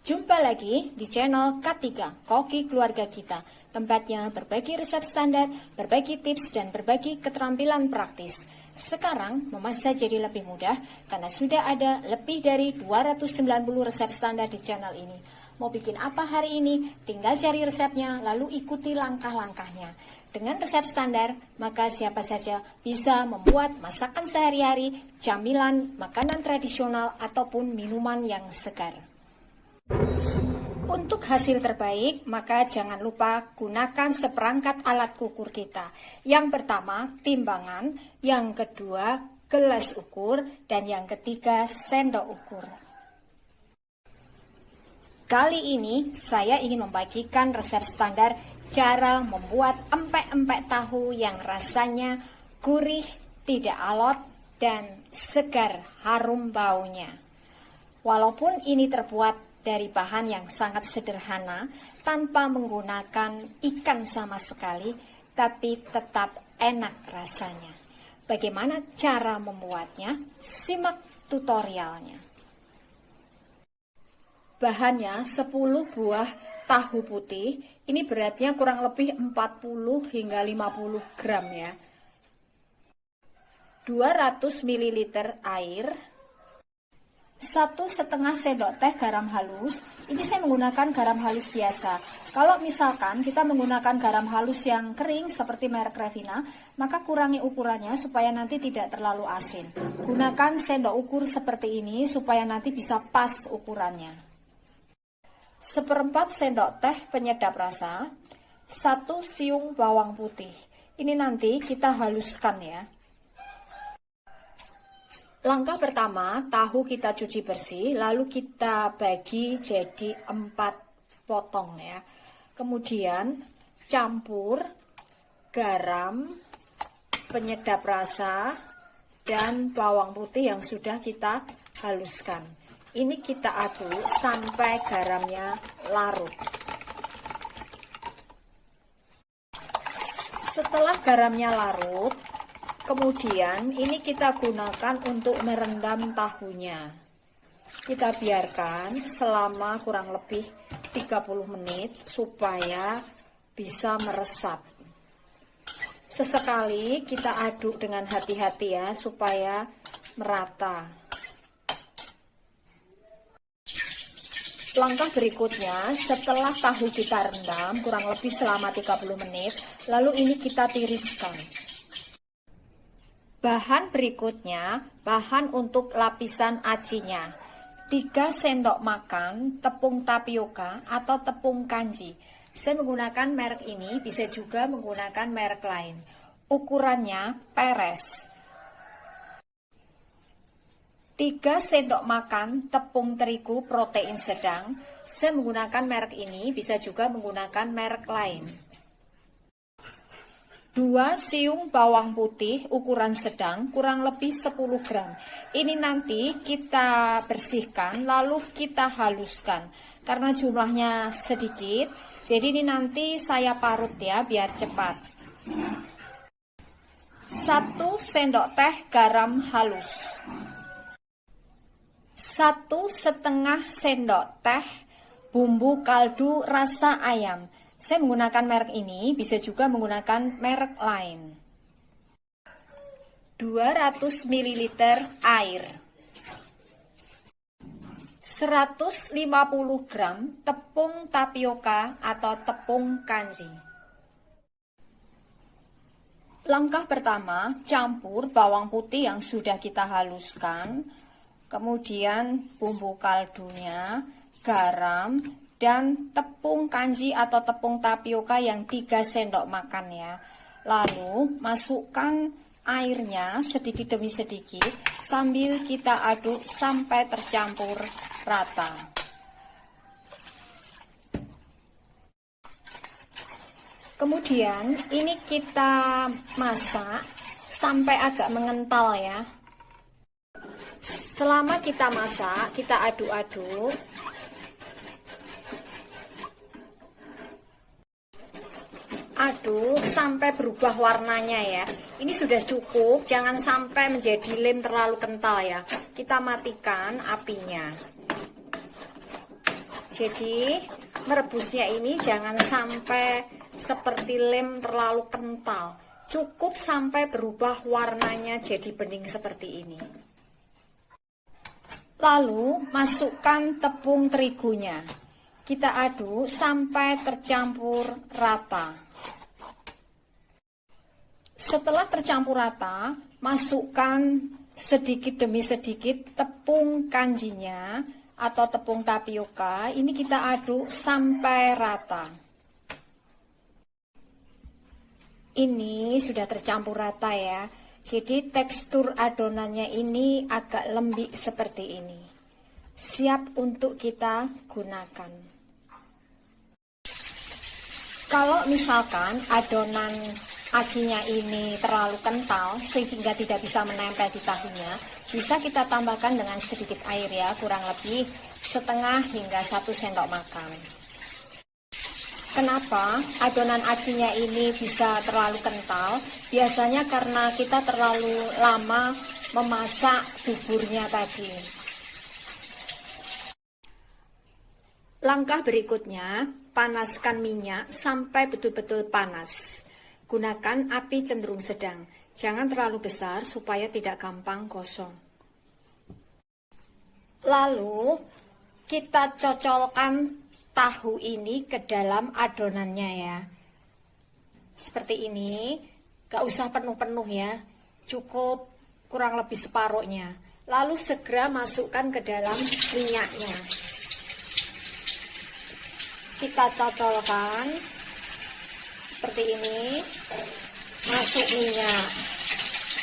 Jumpa lagi di channel K3, Koki Keluarga Kita, tempatnya berbagi resep standar, berbagi tips, dan berbagi keterampilan praktis. Sekarang memasak jadi lebih mudah karena sudah ada lebih dari 290 resep standar di channel ini. Mau bikin apa hari ini? Tinggal cari resepnya lalu ikuti langkah-langkahnya. Dengan resep standar, maka siapa saja bisa membuat masakan sehari-hari, camilan, makanan tradisional, ataupun minuman yang segar. Untuk hasil terbaik, maka jangan lupa gunakan seperangkat alat ukur kita. Yang pertama, timbangan. Yang kedua, gelas ukur. Dan yang ketiga, sendok ukur. Kali ini, saya ingin membagikan resep standar cara membuat empek-empek tahu yang rasanya gurih, tidak alot, dan segar harum baunya. Walaupun ini terbuat dari bahan yang sangat sederhana, tanpa menggunakan ikan sama sekali, tapi tetap enak rasanya. Bagaimana cara membuatnya? Simak tutorialnya. Bahannya 10 buah tahu putih, ini beratnya kurang lebih 40 hingga 50 gram ya. 200 ml air, 1,5 sendok teh garam halus. Ini saya menggunakan garam halus biasa. Kalau misalkan kita menggunakan garam halus yang kering seperti merek Revina, maka kurangi ukurannya supaya nanti tidak terlalu asin. Gunakan sendok ukur seperti ini supaya nanti bisa pas ukurannya. 1/4 sendok teh penyedap rasa, 1 siung bawang putih. Ini nanti kita haluskan ya. Langkah pertama, tahu kita cuci bersih, lalu kita bagi jadi 4 potong ya. Kemudian campur garam, penyedap rasa, dan bawang putih yang sudah kita haluskan. Ini kita aduk sampai garamnya larut. Setelah garamnya larut, kemudian ini kita gunakan untuk merendam tahunya. Kita biarkan selama kurang lebih 30 menit supaya bisa meresap. Sesekali kita aduk dengan hati-hati ya supaya merata. Langkah berikutnya, setelah tahu kita rendam kurang lebih selama 30 menit, lalu ini kita tiriskan. Bahan berikutnya, bahan untuk lapisan acinya. 3 sendok makan tepung tapioka atau tepung kanji. Saya menggunakan merek ini, bisa juga menggunakan merek lain. Ukurannya peres. 3 sendok makan tepung terigu protein sedang. Saya menggunakan merek ini, bisa juga menggunakan merek lain. 2 siung bawang putih ukuran sedang, kurang lebih 10 gram. Ini nanti kita bersihkan lalu kita haluskan. Karena jumlahnya sedikit, jadi ini nanti saya parut ya biar cepat. 1 sendok teh garam halus. 1,5 sendok teh bumbu kaldu rasa ayam. Saya menggunakan merek ini, bisa juga menggunakan merek lain. 200 ml air. 150 gram tepung tapioka atau tepung kanji. Langkah pertama, campur bawang putih yang sudah kita haluskan, kemudian bumbu kaldunya, garam, dan tepung kanji atau tepung tapioka yang 3 sendok makan ya. Lalu masukkan airnya sedikit demi sedikit sambil kita aduk sampai tercampur rata. Kemudian ini kita masak sampai agak mengental ya. Selama kita masak, kita aduk-aduk. Aduk sampai berubah warnanya ya. Ini sudah cukup, jangan sampai menjadi lem terlalu kental ya. Kita matikan apinya. Jadi merebusnya ini jangan sampai seperti lem terlalu kental. Cukup sampai berubah warnanya jadi bening seperti ini. Lalu masukkan tepung terigunya. Kita aduk sampai tercampur rata. Setelah tercampur rata, masukkan sedikit demi sedikit tepung kanjinya atau tepung tapioka. Ini kita aduk sampai rata. Ini sudah tercampur rata ya. Jadi tekstur adonannya ini agak lembik seperti ini. Siap untuk kita gunakan. Kalau misalkan adonan acinya ini terlalu kental sehingga tidak bisa menempel di tahunya, bisa kita tambahkan dengan sedikit air ya, kurang lebih setengah hingga 1 sendok makan. Kenapa adonan acinya ini bisa terlalu kental? Biasanya karena kita terlalu lama memasak buburnya tadi. Langkah berikutnya, panaskan minyak sampai betul-betul panas. Gunakan api cenderung sedang, jangan terlalu besar supaya tidak gampang gosong. Lalu kita cocolkan tahu ini ke dalam adonannya ya. Seperti ini, gak usah penuh-penuh ya, cukup kurang lebih separuhnya. Lalu segera masukkan ke dalam minyaknya. Kita cocolkan seperti ini, masuk minyak,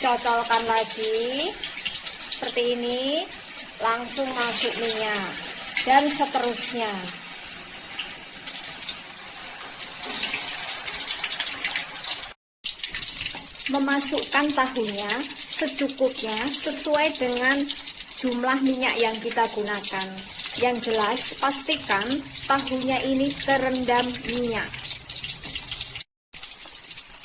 cocolkan lagi seperti ini, langsung masuk minyak, dan seterusnya. Memasukkan tahunya secukupnya sesuai dengan jumlah minyak yang kita gunakan. Yang jelas pastikan tahunya ini terendam minyak.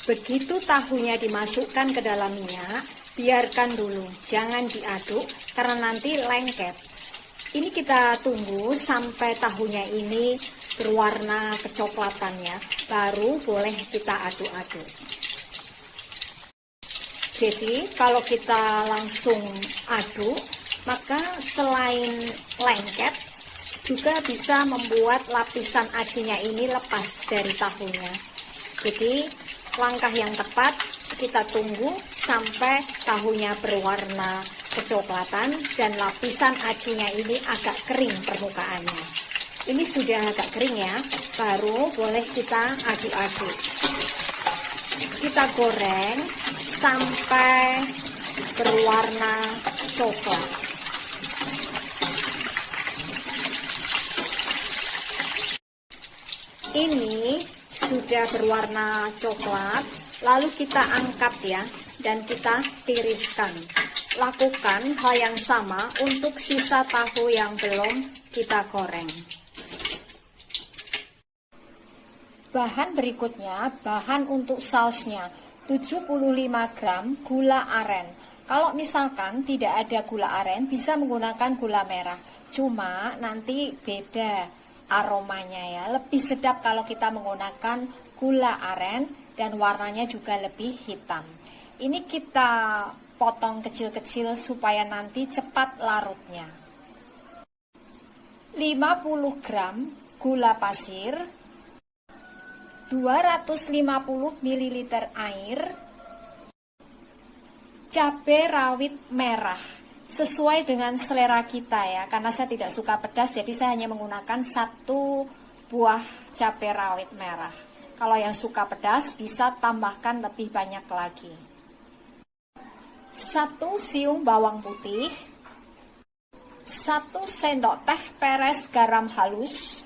Begitu tahunya dimasukkan ke dalam minyak, biarkan dulu, jangan diaduk karena nanti lengket. Ini kita tunggu sampai tahunya ini berwarna kecoklatannya, baru boleh kita aduk-aduk. Jadi kalau kita langsung aduk, maka selain lengket, juga bisa membuat lapisan acinya ini lepas dari tahunya. Jadi langkah yang tepat, kita tunggu sampai tahunya berwarna kecoklatan dan lapisan acinya ini agak kering permukaannya. Ini sudah agak kering ya, baru boleh kita aduk-aduk. Kita goreng sampai berwarna coklat. Ini sudah berwarna coklat, lalu kita angkat ya, dan kita tiriskan. Lakukan hal yang sama untuk sisa tahu yang belum kita goreng. Bahan berikutnya, bahan untuk sausnya, 75 gram gula aren. Kalau misalkan tidak ada gula aren, bisa menggunakan gula merah. Cuma nanti beda aromanya ya, lebih sedap kalau kita menggunakan gula aren dan warnanya juga lebih hitam. Ini kita potong kecil-kecil supaya nanti cepat larutnya. 50 gram gula pasir, 250 ml air, cabai rawit merah sesuai dengan selera kita ya, karena saya tidak suka pedas jadi saya hanya menggunakan 1 buah cabai rawit merah. Kalau yang suka pedas bisa tambahkan lebih banyak lagi. 1 siung bawang putih, 1 sendok teh peres garam halus,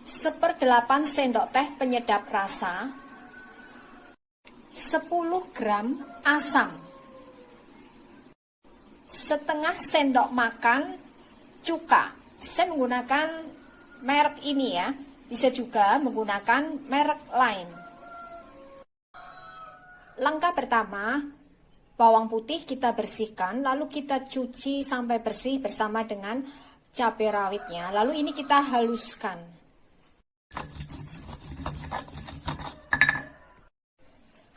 1/8 sendok teh penyedap rasa, 10 gram asam, setengah sendok makan cuka. Saya menggunakan merek ini ya, bisa juga menggunakan merek lain. Langkah pertama, bawang putih kita bersihkan, lalu kita cuci sampai bersih bersama dengan cabai rawitnya, lalu ini kita haluskan.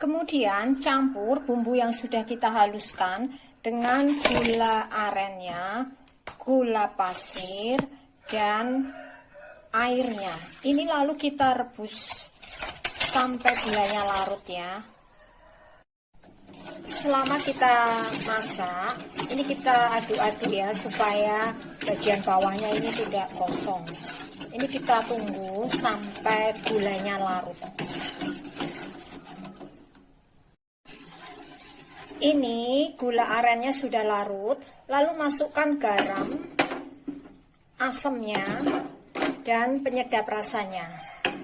Kemudian campur bumbu yang sudah kita haluskan dengan gula arennya, gula pasir, dan airnya. Ini lalu kita rebus sampai gulanya larut ya. Selama kita masak, ini kita aduk-aduk ya supaya bagian bawahnya ini tidak kosong. Ini kita tunggu sampai gulanya larut. Ini gula arennya sudah larut, lalu masukkan garam, asamnya, dan penyedap rasanya.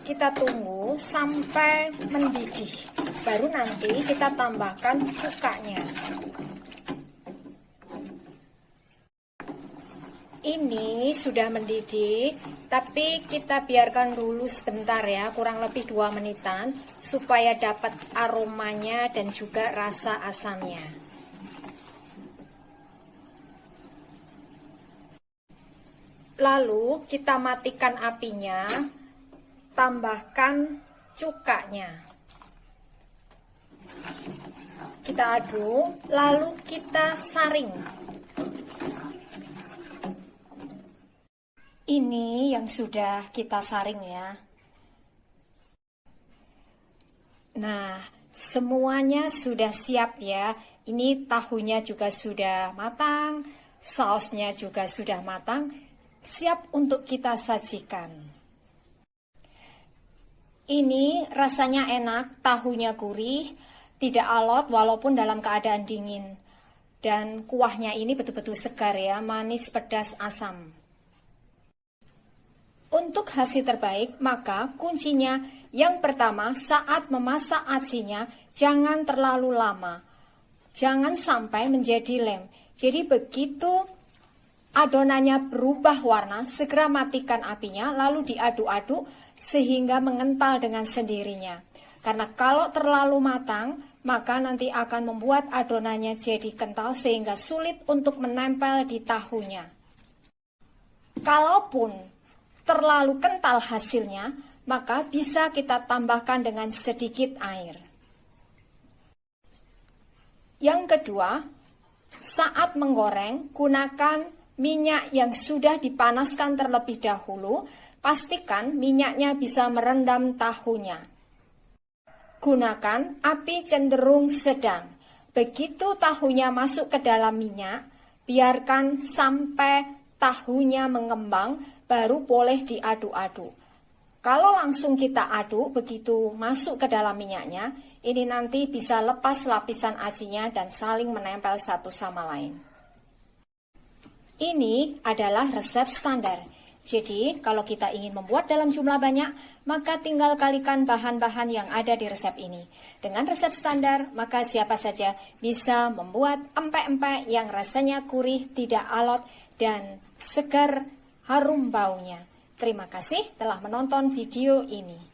Kita tunggu sampai mendidih, baru nanti kita tambahkan cukanya. Ini sudah mendidih, tapi kita biarkan dulu sebentar ya, kurang lebih 2 menitan, supaya dapat aromanya dan juga rasa asamnya. Lalu kita matikan apinya, tambahkan cukanya. Kita aduk, lalu kita saring. Ini yang sudah kita saring ya. Nah, semuanya sudah siap ya. Ini tahunya juga sudah matang, sausnya juga sudah matang, siap untuk kita sajikan. Ini rasanya enak, tahunya gurih, tidak alot walaupun dalam keadaan dingin. Dan kuahnya ini betul-betul segar ya, manis, pedas, asam. Untuk hasil terbaik, maka kuncinya yang pertama saat memasak acinya jangan terlalu lama. Jangan sampai menjadi lem. Jadi begitu adonannya berubah warna, segera matikan apinya lalu diaduk-aduk sehingga mengental dengan sendirinya. Karena kalau terlalu matang, maka nanti akan membuat adonannya jadi kental sehingga sulit untuk menempel di tahunya. Kalaupun terlalu kental hasilnya, maka bisa kita tambahkan dengan sedikit air. Yang kedua, saat menggoreng, gunakan minyak yang sudah dipanaskan terlebih dahulu. Pastikan minyaknya bisa merendam tahunya. Gunakan api cenderung sedang. Begitu tahunya masuk ke dalam minyak, biarkan sampai tahunya mengembang, baru boleh diaduk-aduk. Kalau langsung kita aduk, begitu masuk ke dalam minyaknya, ini nanti bisa lepas lapisan acinya dan saling menempel satu sama lain. Ini adalah resep standar. Jadi, kalau kita ingin membuat dalam jumlah banyak, maka tinggal kalikan bahan-bahan yang ada di resep ini. Dengan resep standar, maka siapa saja bisa membuat empek-empek yang rasanya gurih, tidak alot, dan segar, harum baunya. Terima kasih telah menonton video ini.